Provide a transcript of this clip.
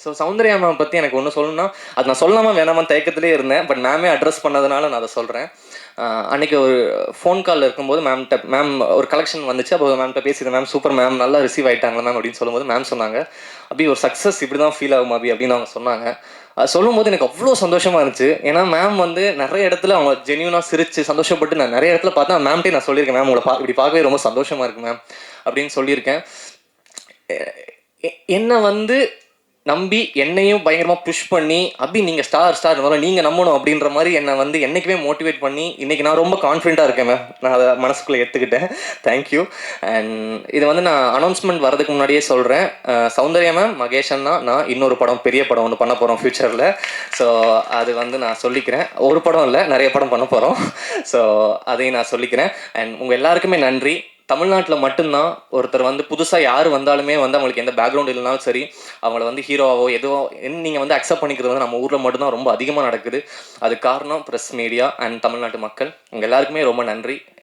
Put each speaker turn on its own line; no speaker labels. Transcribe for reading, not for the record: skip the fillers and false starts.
So Soundarya ma'am பற்றி எனக்கு ஒன்று சொல்லணும்னா, அது நான் சொல்லாமா வேணாமான்னு தயக்கத்திலே இருந்தேன். பட் மேமே அட்ரஸ் பண்ணதுனால நான் அதை சொல்கிறேன். அன்றைக்கி ஒரு ஃபோன் காலில் இருக்கும்போது மேம் ஒரு கலெக்ஷன் வந்துச்சு. அப்போ மேம்கிட்ட பேசியிருந்தேன். மேம் சூப்பர் மேம், நல்லா ரிசீவ் ஆகிட்டாங்களா மேம் அப்படின்னு சொல்லும்போது மேம் சொன்னாங்க, அப்படி ஒரு சக்ஸஸ் இப்படி தான் ஃபீல் ஆகும் அபி அப்படின்னு அவங்க சொன்னாங்க. அது சொல்லும்போது எனக்கு அவ்வளோ சந்தோஷமாக இருந்துச்சு. ஏன்னா மேம் வந்து நிறைய இடத்துல அவங்க ஜென்யூனாக சிரித்து சந்தோஷப்பட்டு நான் நிறைய இடத்துல பார்த்தா மேம்கிட்டே நான் சொல்லியிருக்கேன், மேம் உங்களை இப்படி பார்க்கவே ரொம்ப சந்தோஷமாக இருக்குது மேம் அப்படின்னு சொல்லியிருக்கேன். என்னை வந்து நம்பி என்னையும் பயங்கரமாக புஷ் பண்ணி அப்படி நீங்கள் ஸ்டார் நீங்கள் நம்பணும் அப்படின்ற மாதிரி என்னை வந்து என்றைக்குமே மோட்டிவேட் பண்ணி இன்றைக்கி நான் ரொம்ப கான்ஃபிடென்ட்டாக இருக்கேன் மேம். நான் அதை மனசுக்குள்ளே எடுத்துக்கிட்டேன். தேங்க்யூ. அண்ட் இது வந்து நான் அனௌன்ஸ்மெண்ட் வரதுக்கு முன்னாடியே சொல்கிறேன், சௌந்தர்யா மேம், மகேஷ் அண்ணா, நான் இன்னொரு படம், பெரிய படம் ஒன்று பண்ண போகிறோம் ஃப்யூச்சரில். ஸோ அது வந்து நான் சொல்லிக்கிறேன். ஒரு படம் இல்லை, நிறைய படம் பண்ண போகிறோம். ஸோ அதையும் நான் சொல்லிக்கிறேன். அண்ட் உங்கள் எல்லாருக்குமே நன்றி. தமிழ்நாட்டில் மட்டும்தான் ஒருத்தர் வந்து புதுசாக யார் வந்தாலுமே வந்து அவங்களுக்கு எந்த பேக்ரவுண்ட் இல்லைனாலும் சரி, அவங்கள வந்து ஹீரோவோ எதுவோ நீங்கள் வந்து அக்செப்ட் பண்ணிக்கிறது வந்து நம்ம ஊரில் மட்டும்தான் ரொம்ப அதிகமாக நடக்குது. அது காரணம் ப்ரெஸ், மீடியா அண்ட் தமிழ்நாட்டு மக்கள். உங்கள் எல்லாருக்குமே ரொம்ப நன்றி.